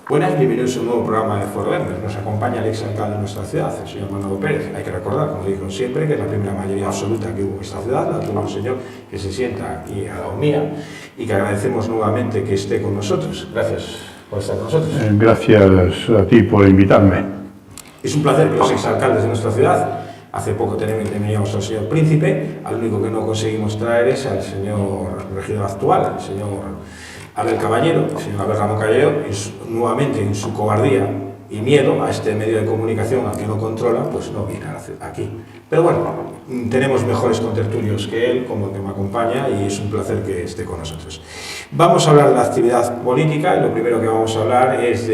Buenas, bienvenidos a un nuevo programa de Foro Verde. Nos acompaña el exalcalde de nuestra ciudad, el señor Manolo Pérez. Hay que recordar, como dijeron siempre, que es la primera mayoría absoluta que hubo en esta ciudad, la tuvo el señor que se sienta aquí a la mía, y que agradecemos nuevamente que esté con nosotros. Gracias por estar con nosotros. Gracias a ti por invitarme. Es un placer que los exalcaldes de nuestra ciudad, hace poco teníamos al señor Príncipe, al único que no conseguimos traer es al señor regidor actual, el señor Abel Caballero, el señor Abel Ramón Caballero, nuevamente en su cobardía y miedo a este medio de comunicación al que no controla, pues no viene aquí. Pero bueno, tenemos mejores contertulios que él, como el que me acompaña, y es un placer que esté con nosotros. Vamos a hablar de la actividad política, y lo primero que vamos a hablar es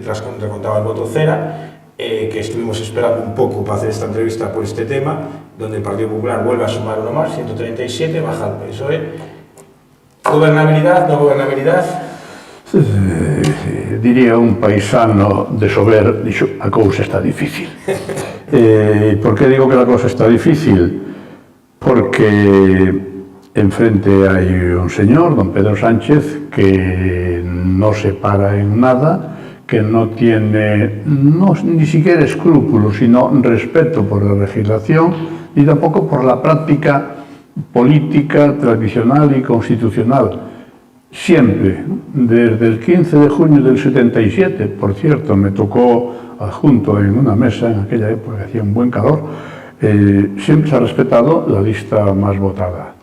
tras contaba el voto cera, que estuvimos esperando un poco para hacer esta entrevista por este tema, donde el Partido Popular vuelve a sumar uno más, 137, baja el PSOE. ¿Gobernabilidad, no gobernabilidad? Diría un paisano de Sober, dixo, a cousa está difícil. Por que digo que a cousa está difícil? Porque enfrente hai un señor, don Pedro Sánchez, que no se para en nada, que no tiene ni siquiera escrúpulos, sino respeto por la legislación y tampoco por la práctica política tradicional y constitucional. Siempre, desde el 15 de junio del 77, por cierto, me tocó adjunto en una mesa en aquella época que hacía un buen calor, siempre se ha respetado la lista más votada.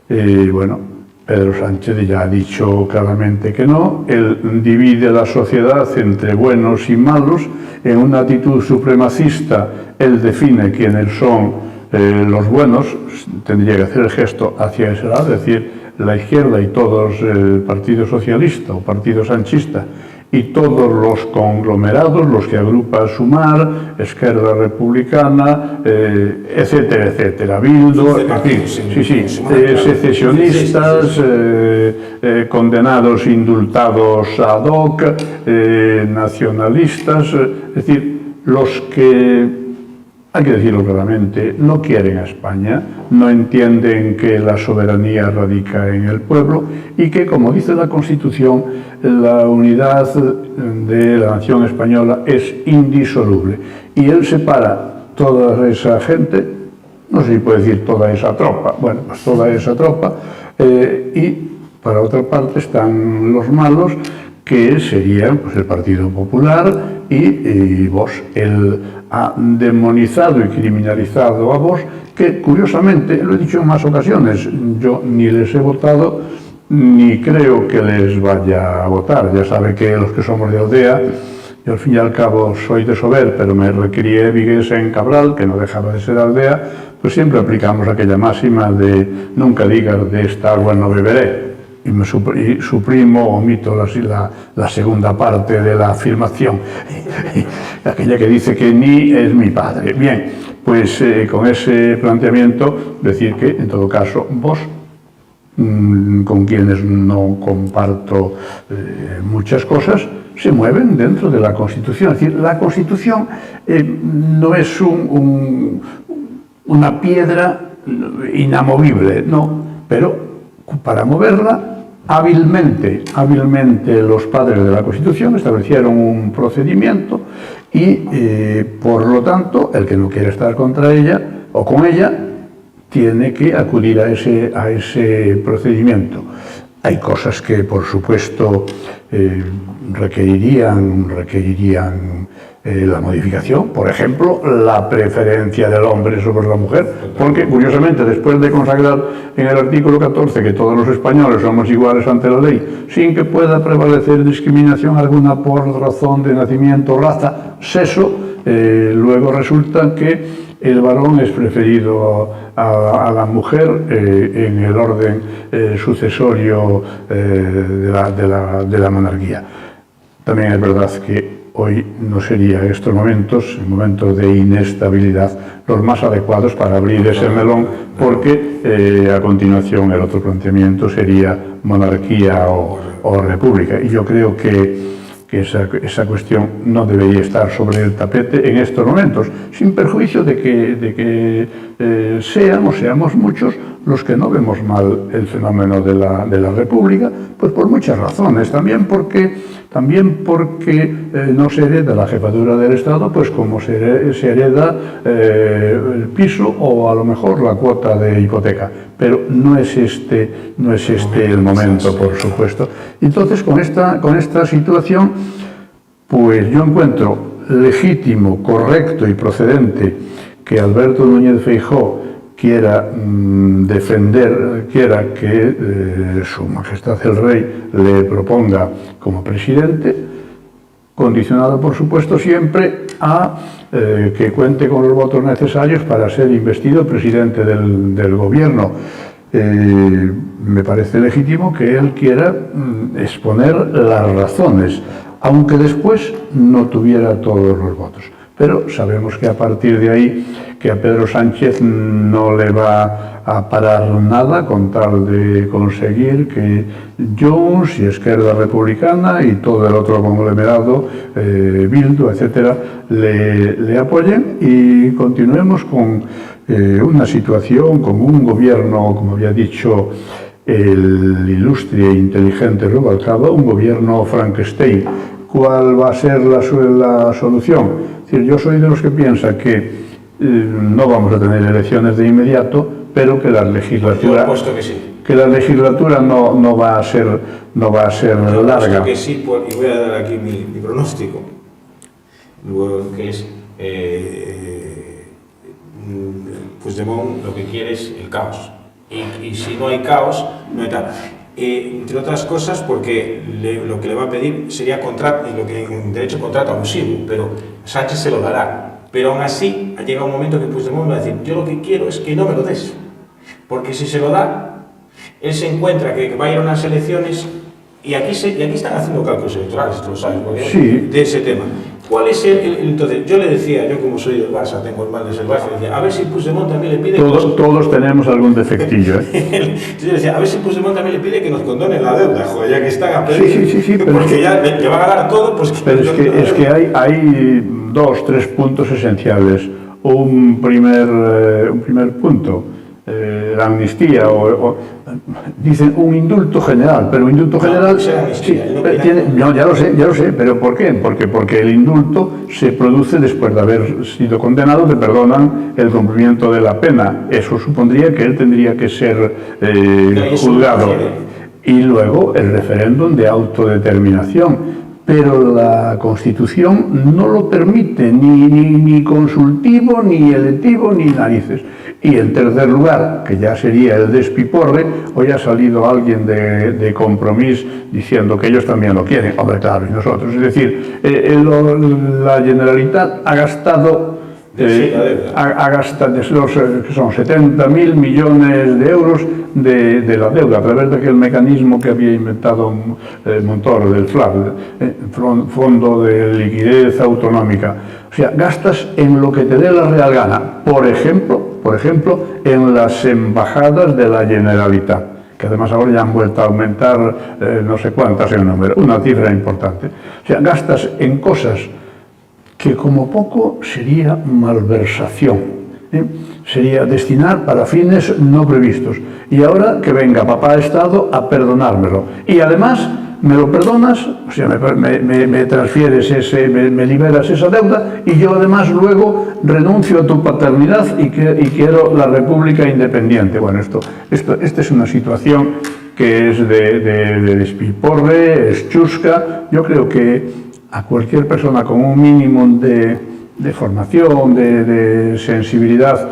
Bueno, Pedro Sánchez ya ha dicho claramente que no. Él divide la sociedad entre buenos y malos. En una actitud supremacista, él define quiénes son los buenos. Tendría que hacer el gesto hacia ese lado, es decir, la izquierda y todos el Partido Socialista o Partido Sanchista y todos los conglomerados, los que agrupa Sumar, Esquerda Republicana, etcétera, etcétera, Bildu, en fin, secesionistas, condenados, indultados ad hoc, nacionalistas, es decir, los que, hay que decirlo claramente, no quieren a España, no entienden que la soberanía radica en el pueblo y que, como dice la Constitución, la unidad de la nación española es indisoluble. Y él separa toda esa gente, no sé si puede decir toda esa tropa, bueno, pues toda esa tropa, y para otra parte están los malos, que serían pues, el Partido Popular y Vox. Él ha demonizado y criminalizado a Vox, que curiosamente, lo he dicho en más ocasiones, yo ni les he votado ni creo que les vaya a votar. Ya sabe que los que somos de aldea, yo al fin y al cabo soy de Sober, pero me recrié Vigués en Cabral, que no dejaba de ser aldea, pues siempre aplicamos aquella máxima de nunca digas de esta agua no beberé. Y me suprimo, omito la segunda parte de la afirmación, aquella que dice que ni es mi padre. Bien, pues con ese planteamiento, decir que, en todo caso, vos, con quienes no comparto muchas cosas, se mueven dentro de la Constitución. Es decir, la Constitución no es una piedra inamovible, no, pero para moverla, hábilmente los padres de la Constitución establecieron un procedimiento y, por lo tanto, el que no quiere estar contra ella o con ella tiene que acudir a ese procedimiento. Hay cosas que, por supuesto, requerirían la modificación, por ejemplo, la preferencia del hombre sobre la mujer, porque, curiosamente, después de consagrar en el artículo 14 que todos los españoles somos iguales ante la ley, sin que pueda prevalecer discriminación alguna por razón de nacimiento, raza, sexo, luego resulta que el varón es preferido a la mujer en el orden sucesorio de la monarquía. También es verdad que hoy no serían estos momentos, momentos de inestabilidad, los más adecuados para abrir ese melón, porque a continuación el otro planteamiento sería monarquía o república. Y yo creo que esa cuestión no debería estar sobre el tapete en estos momentos, sin perjuicio de que seamos muchos los que no vemos mal el fenómeno de la república, pues por muchas razones. También porque También porque no se hereda la jefatura del Estado, pues como se hereda el piso o a lo mejor la cuota de hipoteca. Pero no es este el momento, por supuesto. Entonces, con esta situación, pues yo encuentro legítimo, correcto y procedente que Alberto Núñez Feijóo quiera quiera que Su Majestad el Rey le proponga como presidente, condicionado, por supuesto, siempre a que cuente con los votos necesarios para ser investido presidente del Gobierno. Me parece legítimo que él quiera exponer las razones, aunque después no tuviera todos los votos. Pero sabemos que a partir de ahí, que a Pedro Sánchez no le va a parar nada con tal de conseguir que Junts y Esquerda Republicana y todo el otro conglomerado, Bildu, etcétera, le apoyen y continuemos con una situación, con un gobierno, como había dicho el ilustre e inteligente Rubalcaba, un gobierno Frankenstein. ¿Cuál va a ser la solución? Es decir, yo soy de los que piensa que no vamos a tener elecciones de inmediato, pero que la legislatura, no va a ser larga. Que sí, y voy a dar aquí mi pronóstico, que es Puigdemont lo que quiere es el caos. Y si no hay caos, no hay tal. Entre otras cosas, porque lo que le va a pedir sería derecho contrato abusivo, pero Sánchez se lo dará. Pero aún así, llega un momento que Puigdemont va a decir: yo lo que quiero es que no me lo des. Porque si se lo da, él se encuentra que va a ir a unas elecciones, y aquí están haciendo cálculos electorales, tú lo sabes, sí, de ese tema. ¿Cuál es entonces, yo le decía, yo como soy del Barça, tengo el mal de ser Barça, le decía, a ver si Puigdemont también le pide... Todos tenemos algún defectillo, Yo decía, a ver si Puigdemont también le pide que nos condone la deuda, joder, ya que están a pedir. Sí, porque ya le van a dar todo, pues... Pero es que hay 2-3 puntos esenciales. Un primer punto, la amnistía, dicen un indulto general, pero un indulto general... ya lo sé, pero ¿por qué? Porque el indulto se produce después de haber sido condenado, te perdonan el cumplimiento de la pena. Eso supondría que él tendría que ser juzgado. Y luego el referéndum de autodeterminación. Pero la Constitución no lo permite, ni consultivo, ni electivo, ni narices. Y en tercer lugar, que ya sería el despiporre, hoy ha salido alguien de Compromís diciendo que ellos también lo quieren. Hombre, claro, y nosotros. Es decir, la Generalitat ha gastado... ha gastado que son 70.000 millones de euros de la deuda a través de aquel mecanismo que había inventado Montoro, del FLAP, Fondo de Liquidez Autonómica. O sea, gastas en lo que te dé la real gana. Por ejemplo, en las embajadas de la Generalitat, que además ahora ya han vuelto a aumentar no sé cuántas en número, una cifra importante. O sea, gastas en cosas que como poco sería malversación, sería destinar para fines no previstos. Y ahora que venga papá Estado a perdonármelo. Y además me lo perdonas, o sea, me transfieres me liberas esa deuda, y yo además luego renuncio a tu paternidad y quiero la República Independiente. Bueno, esta es una situación que es de despiporre, es chusca. Yo creo que a cualquier persona con un mínimo de formación, de sensibilidad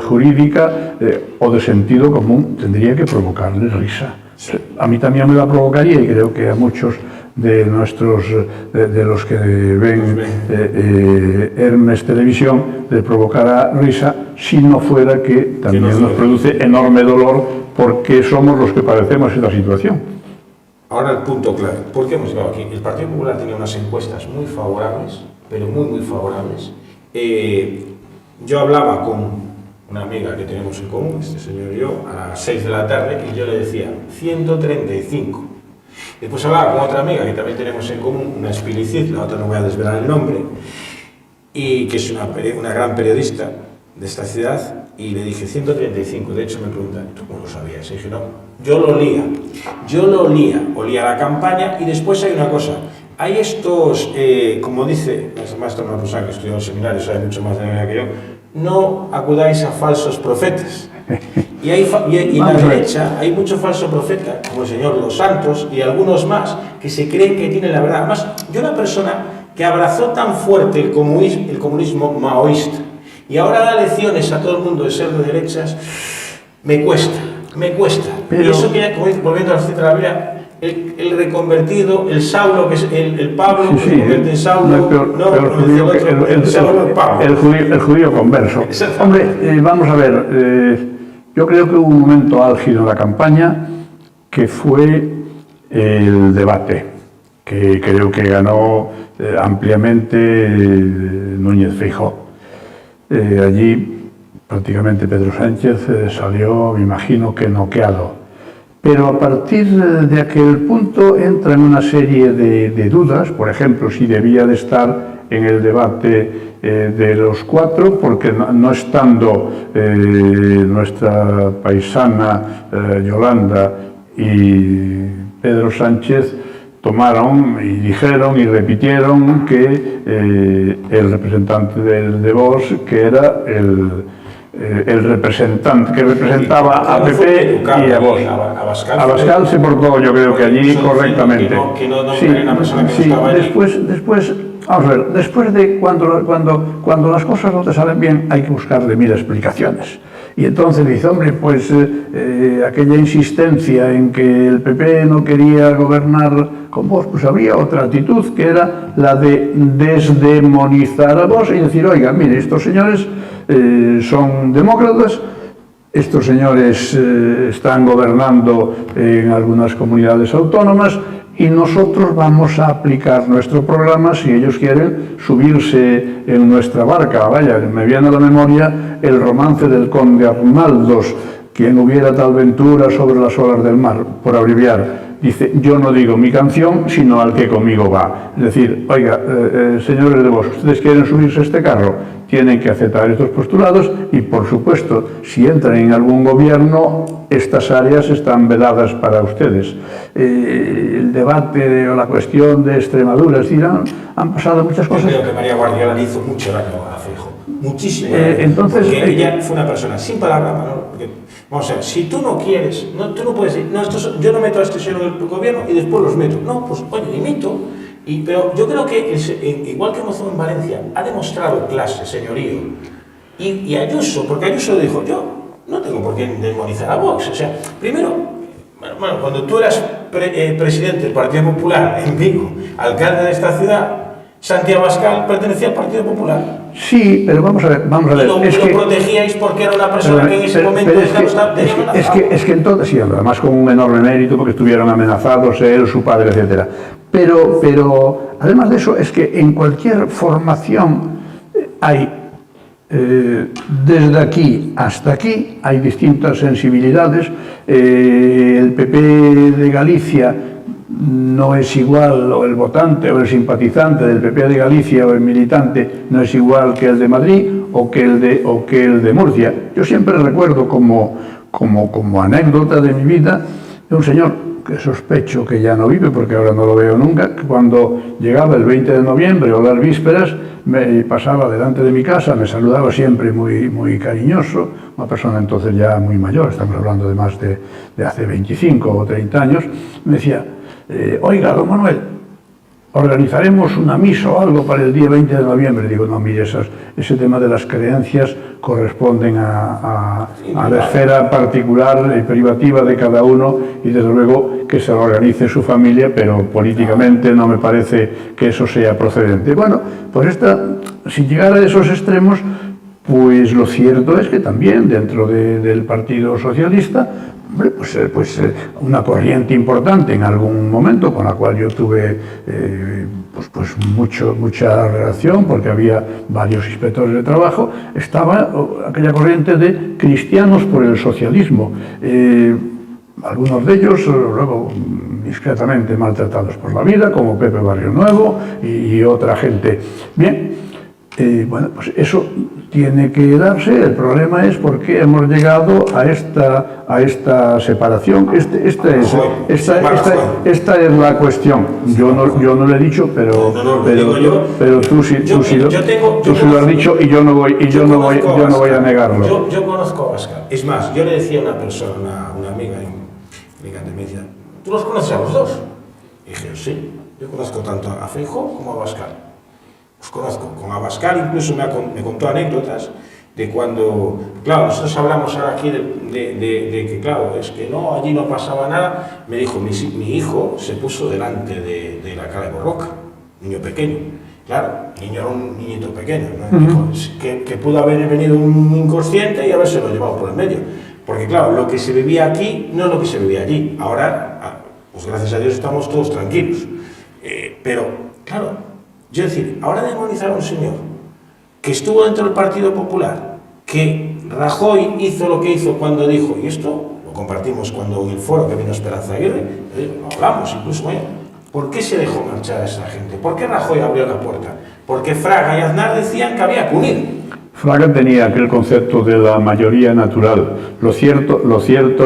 jurídica o de sentido común, tendría que provocarle risa. A mí también me la provocaría, y creo que a muchos de los que ven Hermes Televisión le provocará risa, si no fuera que también nos produce enorme dolor, porque somos los que padecemos esta situación. Ahora el punto clave. ¿Por qué hemos llegado aquí? El Partido Popular tenía unas encuestas muy favorables, pero muy favorables. Yo hablaba con una amiga que tenemos en común, este señor y yo, a las 6 de la tarde, y yo le decía 135. Después hablaba con otra amiga que también tenemos en común, una Spilicid, la otra no voy a desvelar el nombre, y que es una gran periodista de esta ciudad, y le dije 135. De hecho me preguntan, ¿tú cómo lo sabías? Y dije, no, yo lo olía la campaña. Y después hay una cosa, hay estos, como dice el maestro Mapusán, que estudió en el seminario, sabe mucho más de la que yo, no acudáis a falsos profetas. Y en la derecha hay muchos falsos profetas, como el señor Los Santos y algunos más, que se creen que tienen la verdad. Además, yo una persona que abrazó tan fuerte el comunismo maoísta y ahora da lecciones a todo el mundo de ser de derechas, me cuesta. Pero, y eso que, como dice, volviendo a la cita de la Biblia, el reconvertido, el Saulo, que es el Pablo, que se convierte en Saulo, el judío converso. Hombre, vamos a ver, yo creo que hubo un momento álgido en la campaña que fue el debate, que creo que ganó ampliamente Núñez Feijóo. Allí prácticamente Pedro Sánchez salió, me imagino que noqueado. Pero a partir de aquel punto entran una serie de dudas, por ejemplo, si debía de estar en el debate de los cuatro, porque no estando nuestra paisana Yolanda y Pedro Sánchez, tomaron y dijeron y repitieron que el representante de Vox, que era el representante que representaba a PP y a Vox. Abascal se portó, yo creo que allí correctamente. Después, vamos a ver, después de cuando las cosas no te salen bien, hay que buscarle mil explicaciones. Y entonces dice, hombre, pues aquella insistencia en que el PP no quería gobernar con Vox, pues habría otra actitud que era la de desdemonizar a Vox y decir, oiga, mire, estos señores son demócratas, estos señores están gobernando en algunas comunidades autónomas y nosotros vamos a aplicar nuestro programa si ellos quieren subirse en nuestra barca. Vaya, me viene a la memoria el romance del conde Arnaldos, quien hubiera tal ventura sobre las olas del mar, por abreviar. Dice, yo no digo mi canción, sino al que conmigo va. Es decir, oiga, señores de Vox, ustedes quieren subirse a este carro, tienen que aceptar estos postulados y, por supuesto, si entran en algún gobierno, estas áreas están vedadas para ustedes. El debate o la cuestión de Extremadura, es decir, han pasado muchas cosas. Yo creo que María Guardiola le hizo mucho daño a Feijóo, muchísimo daño, entonces, porque ella fue una persona sin palabra, Manolo, porque, vamos a ver, si tú no quieres, tú no puedes decir, no, yo no meto a este señor en el gobierno y después los meto. No, pues, oye, imito. Pero yo creo que, igual que Mozón en Valencia, ha demostrado clase, señorío. Y Ayuso, porque Ayuso dijo, yo no tengo por qué demonizar a Vox. O sea, primero, bueno, cuando tú eras presidente del Partido Popular en Vigo, alcalde de esta ciudad, Santiago Abascal pertenecía al Partido Popular. Sí, pero vamos a ver. Y lo protegíais porque era una persona que en ese momento es que entonces, sí, además con un enorme mérito, porque estuvieron amenazados él, su padre, etcétera. Pero además de eso, es que en cualquier formación hay, desde aquí hasta aquí, hay distintas sensibilidades. El PP de Galicia no es igual, o el votante o el simpatizante del PP de Galicia o el militante no es igual que el de Madrid o que el de Murcia. Yo siempre recuerdo como anécdota de mi vida de un señor que sospecho que ya no vive porque ahora no lo veo nunca, que cuando llegaba el 20 de noviembre o las vísperas me pasaba delante de mi casa, me saludaba siempre muy cariñoso, una persona entonces ya muy mayor, estamos hablando de más de hace 25 o 30 años, me decía, oiga, don Manuel, organizaremos una misa o algo para el día 20 de noviembre. Digo, no, mire, ese tema de las creencias corresponden a la esfera particular y privativa de cada uno y desde luego que se lo organice su familia, pero políticamente no me parece que eso sea procedente. Bueno, pues sin llegar a esos extremos, pues lo cierto es que también dentro del Partido Socialista, hombre, pues una corriente importante en algún momento con la cual yo tuve mucha relación porque había varios inspectores de trabajo, estaba aquella corriente de cristianos por el socialismo. Algunos de ellos luego discretamente maltratados por la vida, como Pepe Barrio Nuevo y otra gente. Bien, Bueno, pues eso tiene que darse. El problema es por qué hemos llegado a esta separación. Esta es la cuestión. Yo no lo he dicho, pero tú sí lo has dicho y yo no voy a negarlo. Yo conozco a Abascal. Es más, yo le decía a una persona, una amiga en Alicante, me decía, ¿tú los conoces a los dos? Y dije, sí, yo conozco tanto a Feijóo como a Abascal. Os conozco. Con Abascal incluso me contó anécdotas de cuando, claro, nosotros hablamos ahora aquí de que, claro, es que no, allí no pasaba nada. Me dijo, mi hijo se puso delante de la cara de Borroca, niño pequeño. Claro, niño era un niñito pequeño, ¿no? Dijo, que pudo haber venido un inconsciente y haberse lo llevado por el medio. Porque, claro, lo que se vivía aquí no es lo que se vivía allí. Ahora, pues gracias a Dios estamos todos tranquilos. Pero, claro, yo decir, ahora demonizar a un señor que estuvo dentro del Partido Popular, que Rajoy hizo lo que hizo cuando dijo, y esto lo compartimos cuando en el foro que vino Esperanza Aguirre, lo hablamos incluso, oye, ¿por qué se dejó marchar a esa gente? ¿Por qué Rajoy abrió la puerta? Porque Fraga y Aznar decían que había que unir. Fraga tenía aquel concepto de la mayoría natural. Lo cierto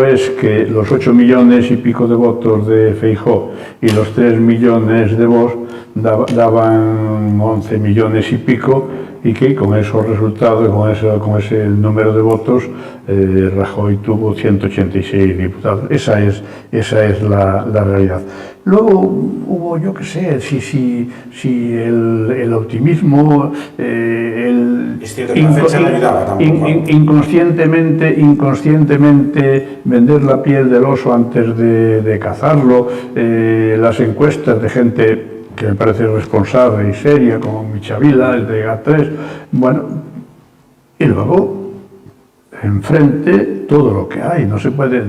es que los 8 millones y pico de votos de Feijóo y los 3 millones de Vox daban 11 millones y pico, y que con esos resultados, con ese número de votos, Rajoy tuvo 186 diputados. Esa es la realidad. Luego hubo, yo qué sé, si el optimismo, inconscientemente vender la piel del oso antes de cazarlo, las encuestas de gente que me parece responsable y seria, como Michavila, el de GAT3, bueno, y luego enfrente todo lo que hay. No se puede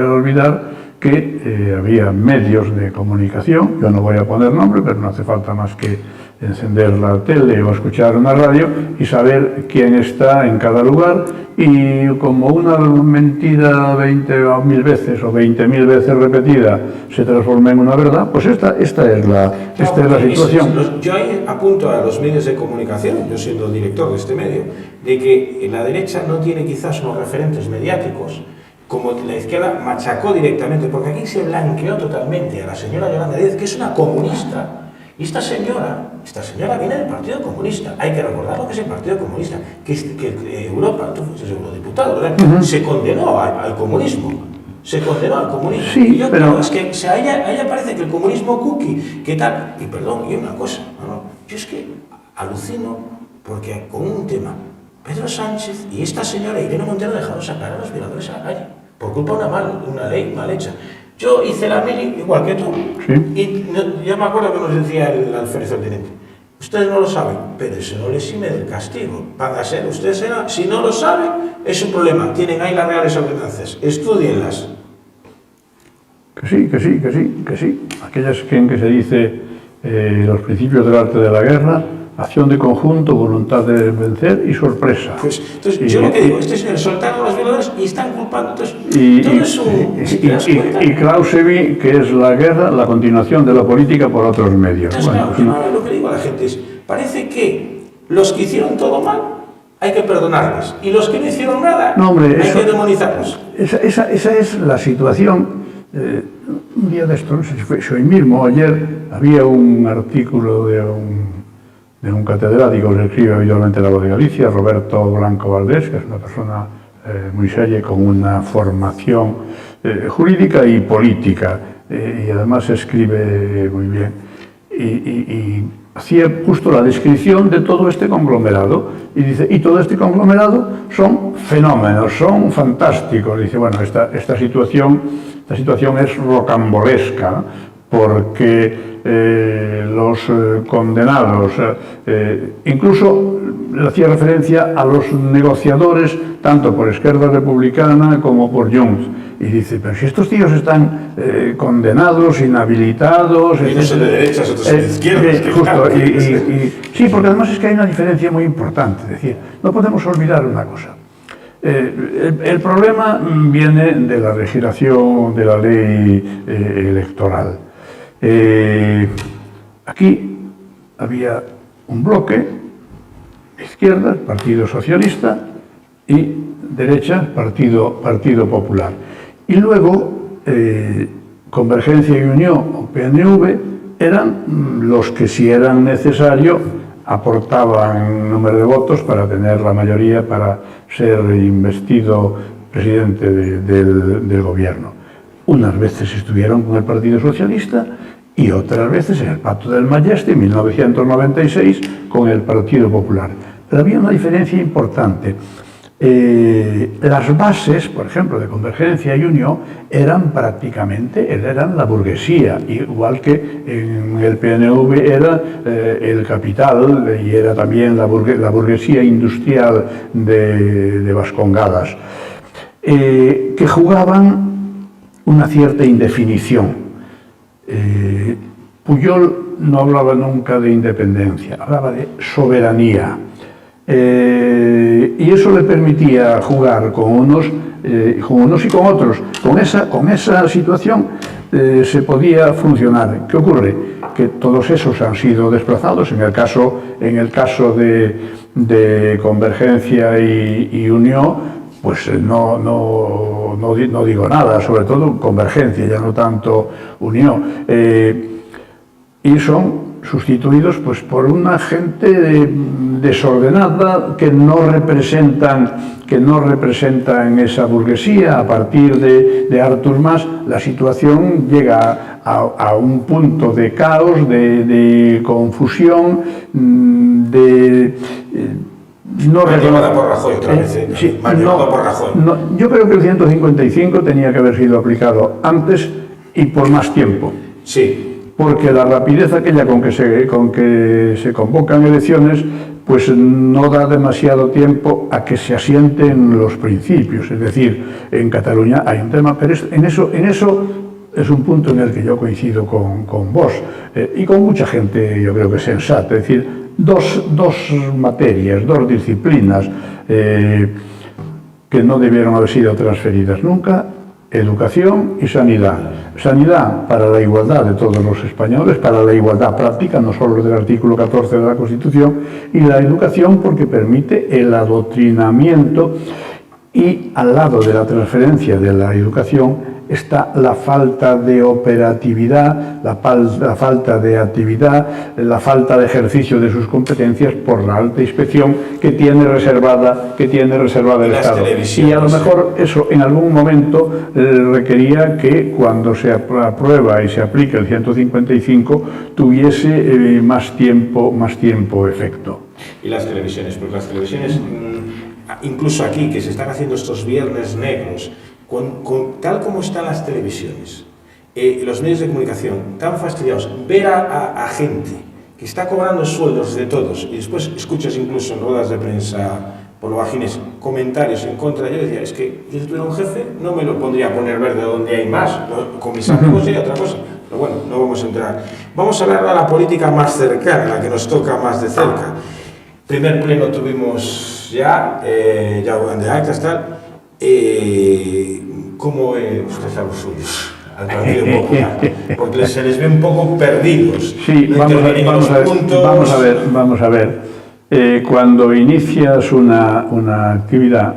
olvidar que había medios de comunicación, yo no voy a poner nombre, pero no hace falta más que encender la tele o escuchar una radio y saber quién está en cada lugar, y como una mentira 20 o 1000 veces o 20.000 veces repetida se transforma en una verdad, pues esta es la situación. Yo ahí apunto a los medios de comunicación, yo siendo el director de este medio, de que la derecha no tiene quizás unos referentes mediáticos como la izquierda machacó directamente, porque aquí se blanqueó totalmente a la señora Yolanda Díaz, que es una comunista. Y esta señora viene del Partido Comunista. Hay que recordar lo que es el Partido Comunista, que Europa, tú fuiste eurodiputado, ¿verdad? Se condenó al comunismo. Se condenó al comunismo. Sí, y yo pero creo, es que a ella parece que el comunismo cookie, ¿qué tal? Y perdón, y una cosa, yo es que alucino porque con un tema, Pedro Sánchez y esta señora Irene Montero dejaron sacar a los violadores a la calle, por culpa de una ley mal hecha. Yo hice la mili igual que tú, sí. Y ya me acuerdo que nos decía el alférez del teniente, ustedes no lo saben, pero eso no les exime del castigo, van a ser, ustedes serán, si no lo saben, es un problema, tienen ahí las reales ordenanzas, estúdienlas. Que sí. Aquellas en que se dice los principios del arte de la guerra, acción de conjunto, voluntad de vencer y sorpresa. Pues, entonces, yo lo que digo, este señor soltaron a los violadores y están culpando. Entonces, y Clausewitz, que es la guerra, la continuación de la política por otros medios. Entonces, claro, lo que digo a la gente es, parece que los que hicieron todo mal hay que perdonarles, y los que no hicieron nada hay que demonizarlos. Esa es la situación. Un día de esto, no sé si fue hoy mismo, ayer, había un artículo de un catedrático que escribe habitualmente La Voz de Galicia, Roberto Blanco Valdés, que es una persona muy seria, con una formación jurídica y política, y además escribe muy bien. Y hacía justo la descripción de todo este conglomerado, y dice, y todo este conglomerado son fenómenos, son fantásticos. Dice, bueno, esta situación es rocambolesca, porque los condenados, incluso le hacía referencia a los negociadores, tanto por Esquerda Republicana como por Junts, y dice, pero si estos tíos están condenados, inhabilitados... Unos son de derechas, otros son de izquierdas. Justo, sí, porque además es que hay una diferencia muy importante, es decir, no podemos olvidar una cosa. El problema viene de la legislación de la ley electoral. Aquí había un bloque izquierdas, Partido Socialista, y derecha, Partido Popular. Y luego, Convergencia y Unió, o PNV, eran los que, si eran necesario, aportaban número de votos para tener la mayoría para ser investido presidente del gobierno. Unas veces estuvieron con el Partido Socialista y otras veces en el Pacto del Majestic en 1996 con el Partido Popular. Pero había una diferencia importante. Las bases, por ejemplo, de Convergencia y Unió eran la burguesía, igual que en el PNV era el capital y era también la burguesía industrial de Vascongadas, que jugaban una cierta indefinición. Pujol no hablaba nunca de independencia, hablaba de soberanía. Y eso le permitía jugar con unos y con otros. Con esa situación se podía funcionar. ¿Qué ocurre? Que todos esos han sido desplazados. En el caso de Convergencia y Unió, pues no digo nada, sobre todo Convergencia, ya no tanto Unió. Y son sustituidos pues por una gente desordenada que no representan esa burguesía. A partir de Artur Mas la situación llega a un punto de caos, de confusión, llevada por Rajoy otra vez, sí, por Rajoy. Yo creo que el 155 tenía que haber sido aplicado antes y por más tiempo. Sí. Porque la rapidez aquella con que se convocan elecciones pues no da demasiado tiempo a que se asienten los principios. Es decir, en Cataluña hay un tema, pero en eso es un punto en el que yo coincido con vos y con mucha gente, yo creo que sensata. Es decir, dos materias, dos disciplinas que no debieron haber sido transferidas nunca: educación y sanidad. Sanidad para la igualdad de todos los españoles, para la igualdad práctica, no solo del artículo 14 de la Constitución, y la educación porque permite el adoctrinamiento, y al lado de la transferencia de la educación está la falta de operatividad, la falta de actividad, la falta de ejercicio de sus competencias por la alta inspección que tiene reservada el Estado. Y a lo mejor eso en algún momento requería que cuando se aprueba y se aplica el 155 tuviese más tiempo efecto. Y las televisiones, porque las televisiones, incluso aquí, que se están haciendo estos viernes negros, tal como están las televisiones, los medios de comunicación tan fastidiados, ver a gente que está cobrando sueldos de todos y después escuchas incluso en ruedas de prensa por los bajines comentarios en contra. Yo decía, es que yo si tuviera un jefe no me lo pondría a poner verde donde hay más, con mis amigos sería otra cosa, pero bueno, no vamos a entrar. Vamos a hablar de la política más cercana, la que nos toca más de cerca. Primer pleno tuvimos ya de actas, tal. ¿Cómo ve usted a los suyos, al Partido Popular? Porque se les ve un poco perdidos. Sí, vamos a ver. Cuando inicias una actividad,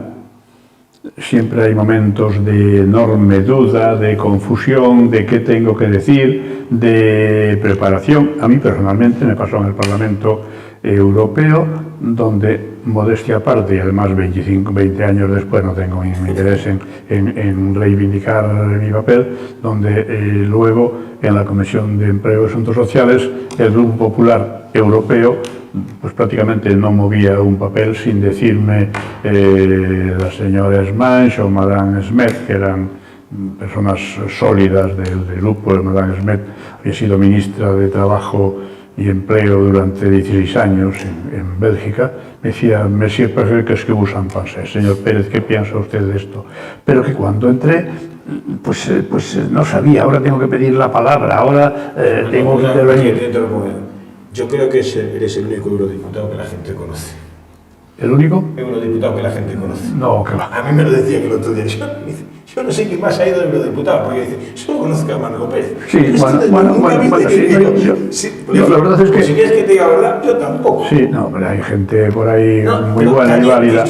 siempre hay momentos de enorme duda, de confusión, de qué tengo que decir, de preparación. A mí personalmente me pasó en el Parlamento Europeo, donde, modestia aparte, y además 20 años después no tengo ningún interés en reivindicar mi papel, donde luego en la Comisión de Empleo y Asuntos Sociales el Grupo Popular Europeo pues prácticamente no movía un papel sin decirme la señora Smanch o Madame Smet, que eran personas sólidas del grupo. Madame Smet había sido ministra de Trabajo y Empleo durante 16 años en Bélgica. Me decía, Monsieur Pérez, qu'est-ce que vous en pensez? Señor Pérez, ¿qué piensa usted de esto? Pero que cuando entré, pues no sabía, ahora tengo que pedir la palabra, ahora tengo que intervenir. Yo creo que eres el único eurodiputado que la gente conoce. ¿El único? Eurodiputado que la gente conoce. No, que va. A mí me lo decía que el otro día. Yo no sé quién más ha ido de eurodiputado, porque dice, solo conozco a Manuel López. Sí, bueno, sí, la verdad es que... Si quieres que te diga la verdad, yo tampoco. Sí, no, pero hay gente por ahí muy buena y válida.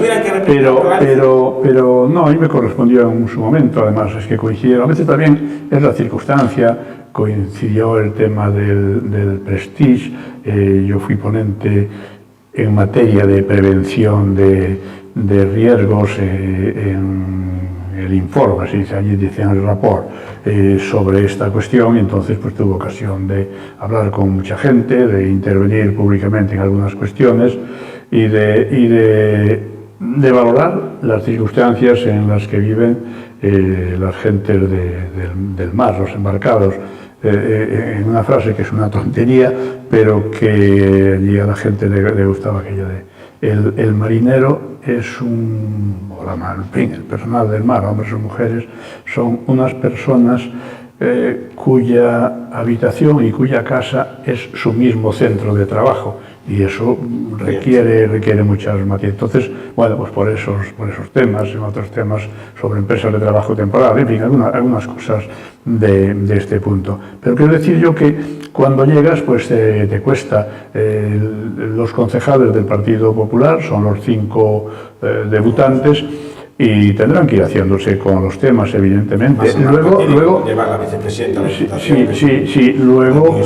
Pero no, a mí me correspondió en su momento, además es que coincidieron. A veces también es la circunstancia, coincidió el tema del Prestige. Yo fui ponente en materia de prevención de riesgos en el informe, así allí dicen el rapport, sobre esta cuestión, y entonces pues tuve ocasión de hablar con mucha gente, de intervenir públicamente en algunas cuestiones y de valorar las circunstancias en las que viven las gentes del mar, los embarcados. En una frase que es una tontería, pero que allí a la gente le gustaba aquello de el marinero es el personal del mar, hombres o mujeres, son unas personas cuya habitación y cuya casa es su mismo centro de trabajo, y eso requiere muchas matices. Entonces, bueno, pues por esos temas, en otros temas sobre empresas de trabajo temporal, en fin, algunas cosas de este punto. Pero quiero decir yo que cuando llegas, pues te cuesta. Los concejales del Partido Popular son los 5 debutantes, y tendrán que ir haciéndose con los temas, evidentemente. Luego llevar la vicepresidenta. Luego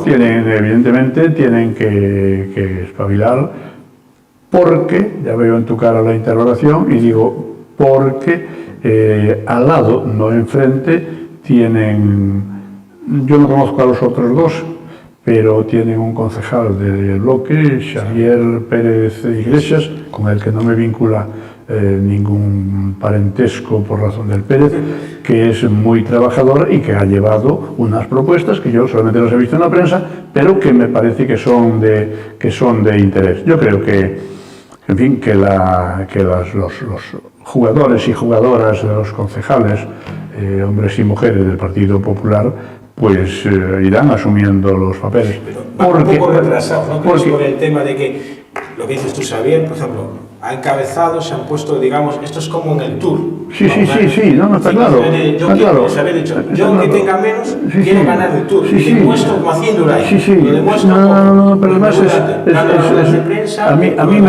evidentemente tienen que espabilar, porque, ya veo en tu cara la interrogación, y digo, porque al lado, no enfrente, tienen, yo no conozco a los otros 2, pero tienen un concejal del bloque, Xavier Pérez Iglesias, con el que no me vincula ningún parentesco por razón del Pérez, que es muy trabajador y que ha llevado unas propuestas que yo solamente las he visto en la prensa, pero que me parece que son de interés. Yo creo que, en fin, que los jugadores y jugadoras, los concejales, hombres y mujeres del Partido Popular, pues irán asumiendo los papeles. Pero un poco retrasado, ¿no? Porque por el tema de que, lo que dices tú, Xavier, por ejemplo, ha encabezado, se han puesto, digamos, esto es como en el Tour. Sí, no, está claro. Yo que tenga menos, quiero ganar el Tour. Sí. Demuestro como haciéndolo ahí. Lo demuestro pero además a mí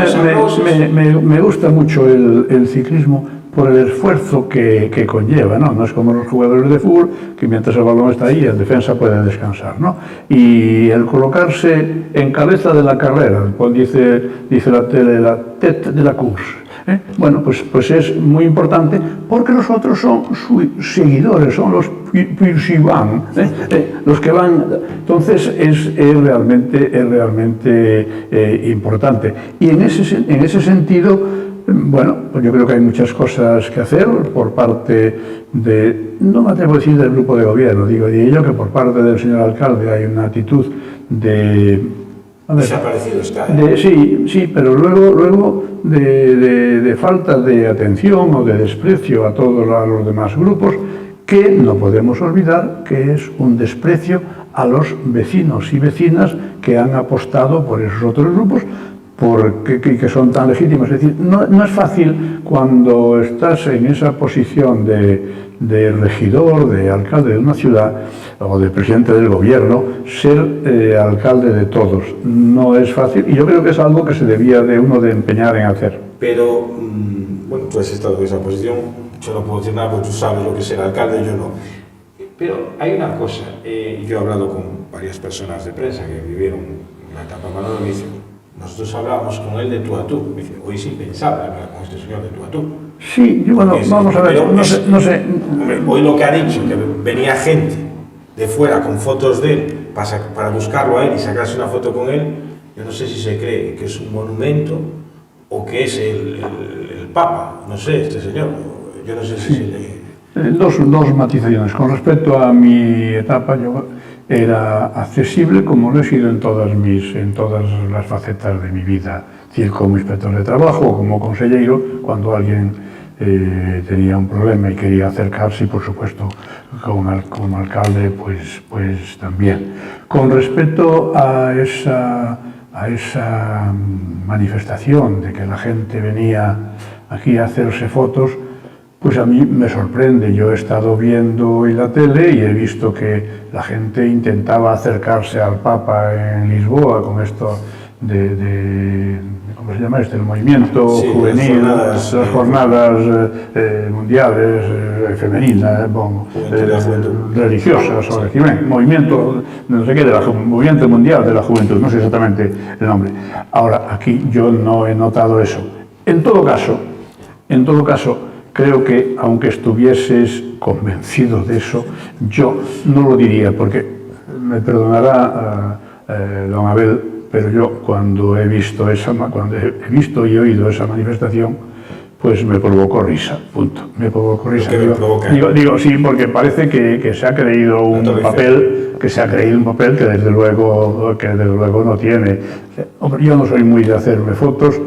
me gusta mucho el ciclismo por el esfuerzo que conlleva, ¿no? No es como los jugadores de fútbol, que mientras el balón está ahí, el defensa puede descansar, ¿no? Y el colocarse en cabeza de la carrera, dice la tele, la tête de la course, bueno, pues es muy importante, porque los otros son seguidores, son los pursuivants, los que van. Entonces es realmente importante. Y en ese sentido, bueno, pues yo creo que hay muchas cosas que hacer por parte no me atrevo a decir del grupo de gobierno, diría yo que por parte del señor alcalde hay una actitud desaparecido está. Sí, pero luego de falta de atención o de desprecio a todos los demás grupos, que no podemos olvidar que es un desprecio a los vecinos y vecinas que han apostado por esos otros grupos, que son tan legítimos. Es decir, no es fácil cuando estás en esa posición de regidor, de alcalde de una ciudad o de presidente del gobierno, ser alcalde de todos. No es fácil, y yo creo que es algo que se debía uno de empeñar en hacer. Pero, bueno, tú has estado en esa posición, yo no puedo decir nada porque tú sabes lo que es ser alcalde, yo no. Pero hay una cosa, yo he hablado con varias personas de prensa que vivieron la etapa Manolo, y me dicen, nosotros hablábamos con él de tú a tú. Me dice, hoy sí pensaba hablar con este señor de tú a tú. Sí, bueno, vamos a ver, no sé. Hombre, hoy lo que ha dicho, que venía gente de fuera con fotos de él para buscarlo a él y sacarse una foto con él, yo no sé si se cree que es un monumento o que es el Papa, no sé, este señor. Yo no sé si se le... Dos matizaciones. Con respecto a mi etapa, yo era accesible como lo he sido en todas las facetas de mi vida, es decir, como inspector de trabajo, como consejero, cuando alguien tenía un problema y quería acercarse, y por supuesto como alcalde, pues también. Con respecto a a esa manifestación de que la gente venía aquí a hacerse fotos, pues a mí me sorprende. Yo he estado viendo hoy la tele y he visto que la gente intentaba acercarse al Papa en Lisboa con esto ¿cómo se llama este? El movimiento juvenil, las jornadas mundiales femeninas, religiosas, o movimiento, no sé qué, movimiento mundial de la juventud, no sé exactamente el nombre. Ahora, aquí yo no he notado eso. En todo caso, creo que aunque estuvieses convencido de eso, yo no lo diría, porque me perdonará don Abel, pero yo cuando he visto y oído esa manifestación, pues me provocó risa, punto. Me provocó risa. Digo, sí, porque parece que se ha creído un papel, que desde luego no tiene. Hombre, yo no soy muy de hacerme fotos.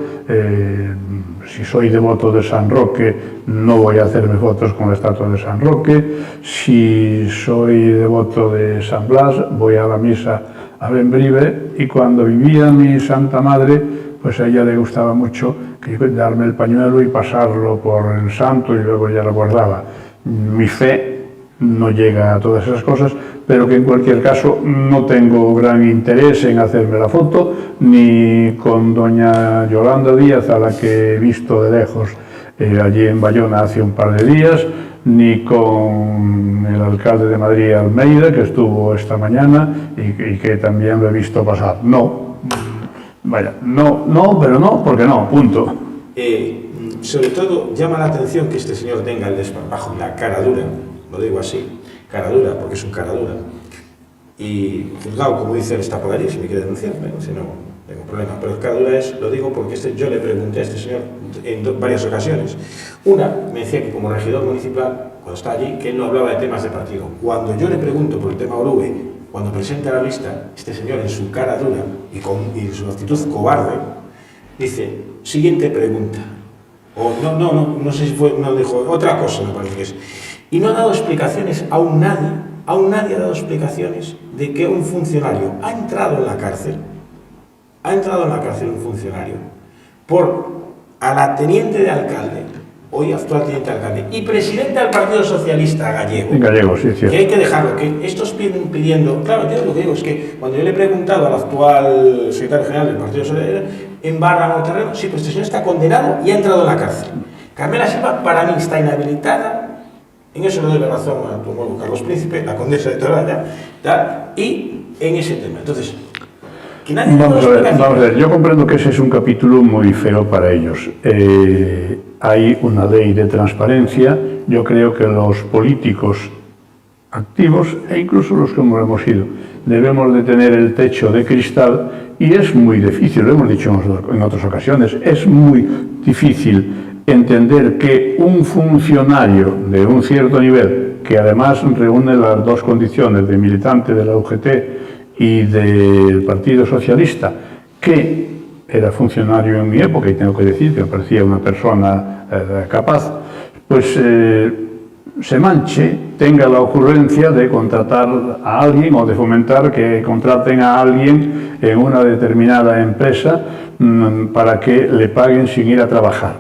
Si soy devoto de San Roque, no voy a hacerme fotos con la estatua de San Roque. Si soy devoto de San Blas, voy a la misa a Bembrive, y cuando vivía mi Santa Madre, pues a ella le gustaba mucho darme el pañuelo y pasarlo por el santo y luego ya lo guardaba. Mi fe no llega a todas esas cosas, pero que en cualquier caso no tengo gran interés en hacerme la foto, ni con doña Yolanda Díaz, a la que he visto de lejos allí en Bayona hace un par de días, ni con el alcalde de Madrid, Almeida, que estuvo esta mañana y que también lo he visto pasar. No, pero no, porque no, punto. Sobre todo llama la atención que este señor tenga el desparpajo y la cara dura, lo digo así, cara dura, porque es un cara dura. Y juzgado, como dice el Estapolarí, si me quiere denunciar, bueno, si no tengo problema, pero el cara dura es, lo digo porque yo le pregunté a este señor en varias ocasiones. Una, me decía que como regidor municipal, cuando está allí, que él no hablaba de temas de partido. Cuando yo le pregunto por el tema Orube, cuando presenta la lista, este señor en su cara dura y su actitud cobarde, dice, siguiente pregunta. O no sé si fue, no dijo, otra cosa me parece que es. Y no ha dado explicaciones, aún nadie ha dado explicaciones de que un funcionario ha entrado en la cárcel un funcionario a la teniente de alcalde, hoy actual teniente de alcalde, y presidente del Partido Socialista gallego. En gallego, sí, cierto. Que hay que dejarlo, que estos pidiendo, claro, yo lo que digo es que cuando yo le he preguntado al actual secretario general del Partido Socialista, en Barra o Terreno, sí, pues este señor está condenado y ha entrado en la cárcel. Carmela Silva, para mí, está inhabilitada, en eso le doy la razón a tu homólogo Carlos Príncipe, la condesa de Toralla, y en ese tema. Entonces, vamos a ver, yo comprendo que ese es un capítulo muy feo para ellos. Hay una ley de transparencia. Yo creo que los políticos activos, e incluso los que hemos sido, debemos de tener el techo de cristal, y es muy difícil, lo hemos dicho en otras ocasiones, es muy difícil entender que un funcionario de un cierto nivel, que además reúne las dos condiciones de militante de la UGT y del Partido Socialista, que era funcionario en mi época, y tengo que decir que me parecía una persona capaz, pues se manche, tenga la ocurrencia de contratar a alguien o de fomentar que contraten a alguien en una determinada empresa para que le paguen sin ir a trabajar.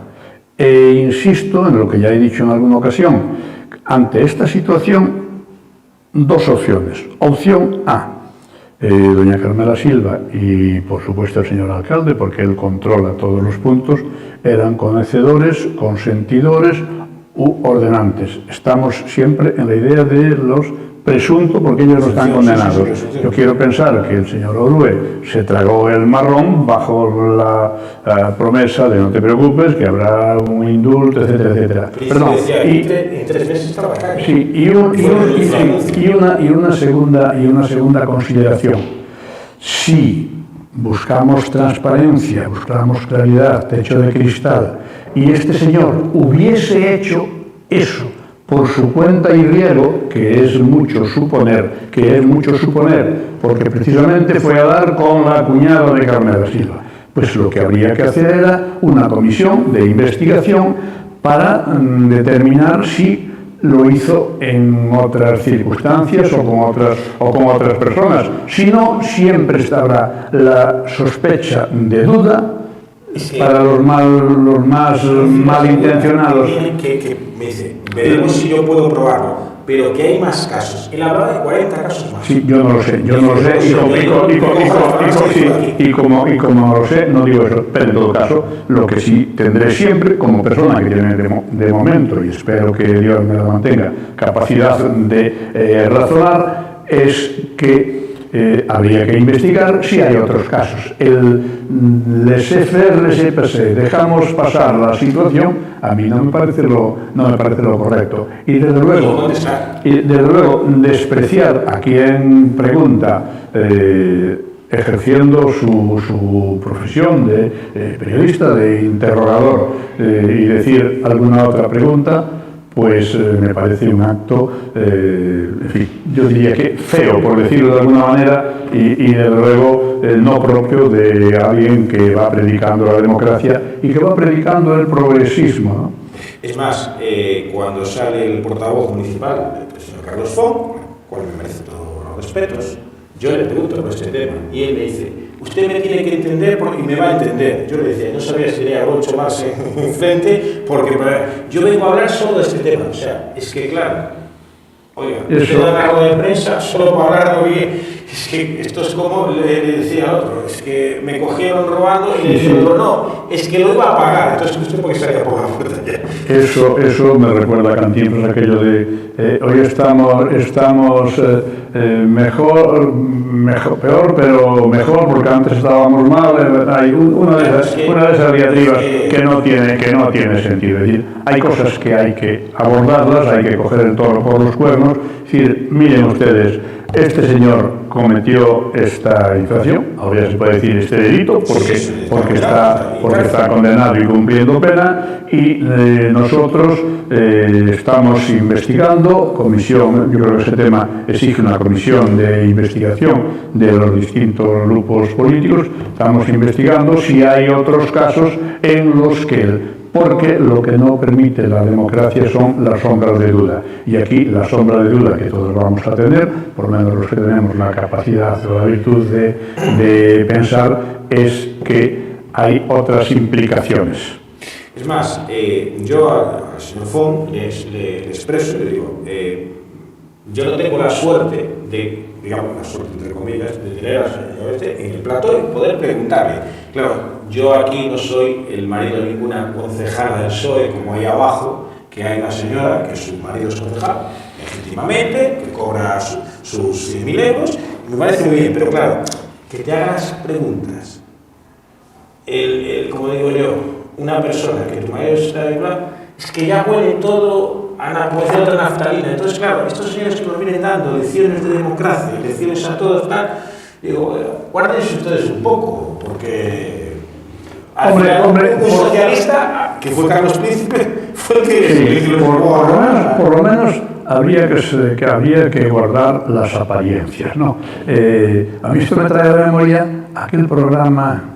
Insisto en lo que ya he dicho en alguna ocasión, ante esta situación, dos opciones. Opción A, doña Carmela Silva y, por supuesto, el señor alcalde, porque él controla todos los puntos, eran conocedores, consentidores u ordenantes. Estamos siempre en la idea de los presuntos, porque ellos no están condenados. Yo quiero pensar que el señor Orue se tragó el marrón bajo la promesa de no te preocupes, que habrá un indulto, etcétera, etcétera. Perdón, y una segunda consideración. Si buscamos transparencia, buscamos claridad, techo de cristal, y este señor hubiese hecho eso por su cuenta y riesgo, que es mucho suponer, porque precisamente fue a dar con la cuñada de Carmela Silva, pues lo que habría que hacer era una comisión de investigación para determinar si lo hizo en otras circunstancias o con otras personas. Si no, siempre estará la sospecha de duda para los más malintencionados. Que me dice, veremos si yo puedo probarlo, pero que hay más casos. Él hablaba de 40 casos más. Sí, yo no lo sé, y como no lo sé, no digo eso, pero en todo caso, lo que sí tendré siempre, como persona que tiene de momento, y espero que Dios me la mantenga, capacidad de razonar, es que habría que investigar si hay otros casos. El laissez-faire, laissez-passer, dejamos pasar la situación, a mí no me parece lo correcto. Y desde luego despreciar a quien pregunta, ejerciendo su profesión de periodista, de interrogador, y decir alguna otra pregunta, pues me parece un acto, en fin, yo diría que feo, por decirlo de alguna manera, y desde luego no propio de alguien que va predicando la democracia y que va predicando el progresismo, ¿no? Es más, cuando sale el portavoz municipal, el señor Carlos Font, cual me merece todos los respetos, yo le pregunto por este tema y él me dice, usted me tiene que entender y me va a entender. Yo le decía, no sabía si tenía Groucho Marx enfrente, porque yo vengo a hablar solo de este tema. O sea, es que claro, oiga, usted da algo de prensa solo para hablar de es que esto es como le decía al otro, es que me cogieron robando y le decía al otro, no, es que lo iba a pagar, entonces usted porque salía por la puerta ya. Eso me recuerda a Cantinflas, aquello de hoy estamos peor, pero mejor, porque antes estábamos mal. Hay una de esas diatribas que no tiene sentido. Es decir, hay cosas que hay que abordarlas, hay que coger el toro por los cuernos. Es decir, miren ustedes, este señor cometió esta infracción, ahora se puede decir este delito, porque está condenado y cumpliendo pena, y nosotros estamos investigando, yo creo que ese tema exige una comisión de investigación de los distintos grupos políticos, estamos investigando si hay otros casos en los que porque lo que no permite la democracia son las sombras de duda. Y aquí la sombra de duda que todos vamos a tener, por lo menos los que tenemos la capacidad o la virtud de pensar, es que hay otras implicaciones. Es más, yo al señor Font le expreso y le digo, yo no tengo la suerte digamos la suerte entre comillas, de tener al señor en el plató y poder preguntarle. Claro, yo aquí no soy el marido de ninguna concejala del PSOE, como ahí abajo, que hay una señora que su marido es concejal, legítimamente, que cobra sus 100.000 euros, me parece muy bien, pero claro, que te hagas preguntas. Como digo yo, una persona que tu marido está de plan, es que ya huele todo a otra naftalina. Entonces, claro, estos señores que nos vienen dando lecciones de democracia, lecciones a todos, tal, digo, guárdense ustedes un poco, porque un socialista, que fue Carlos Príncipe, fue el que... Sí, por lo menos habría que guardar las apariencias, ¿no? A mí esto me trae a la memoria aquel programa...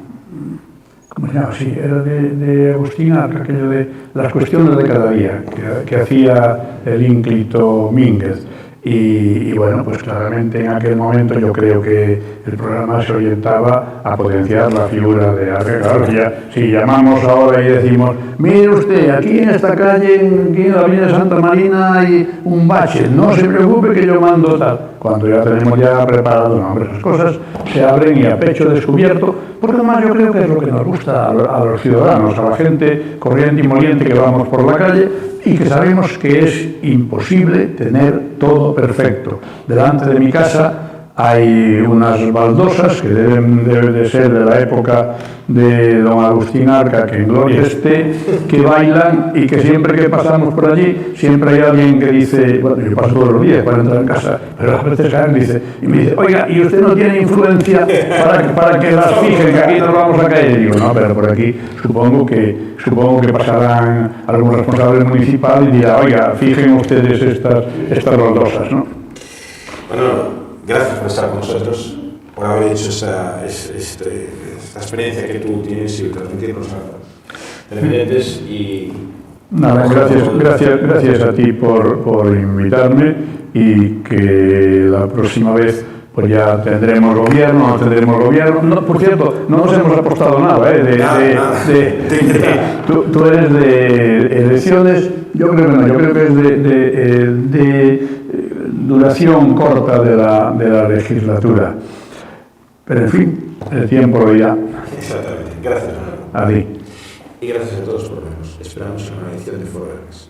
¿Cómo se llama? Sí, era de Agustín Arca, aquello de las cuestiones de cada día, que hacía el ínclito Mínguez. Y bueno, pues claramente en aquel momento yo creo que el programa se orientaba a potenciar la figura de Arca. Claro, si llamamos ahora y decimos, mire usted, aquí en esta calle, en la avenida Santa Marina hay un bache, no se preocupe que yo mando tal. Cuando ya tenemos preparado, no, hombre, esas cosas se abren y a pecho descubierto, porque además yo creo que es lo que nos gusta a los ciudadanos, a la gente corriente y moliente que vamos por la calle y que sabemos que es imposible tener todo perfecto. Delante de mi casa hay unas baldosas que deben de ser de la época de don Agustín Arca, que en gloria esté, que bailan y que siempre que pasamos por allí, siempre hay alguien que dice, bueno, yo paso todos los días para entrar en casa, pero a veces alguien me dice, oiga, ¿y usted no tiene influencia para que las fijen, que aquí nos vamos a caer? Y digo, no, pero por aquí supongo que pasarán algún responsable municipal y dirá, oiga, fijen ustedes estas baldosas, ¿no? Bueno, gracias por estar con nosotros, por haber hecho esta experiencia que tú tienes y transmitirnos a televidentes y Nada, gracias a ti por invitarme y que la próxima vez pues ya tendremos gobierno, no tendremos gobierno. No, por cierto, no nos hemos apostado nada, tú eres de elecciones, yo creo que no, yo creo que es de duración corta de la legislatura. Pero en fin, el tiempo lo dirá. Exactamente. Gracias, Manuel. A ti. Y gracias a todos por vernos. Esperamos en una edición de Foro Verdes.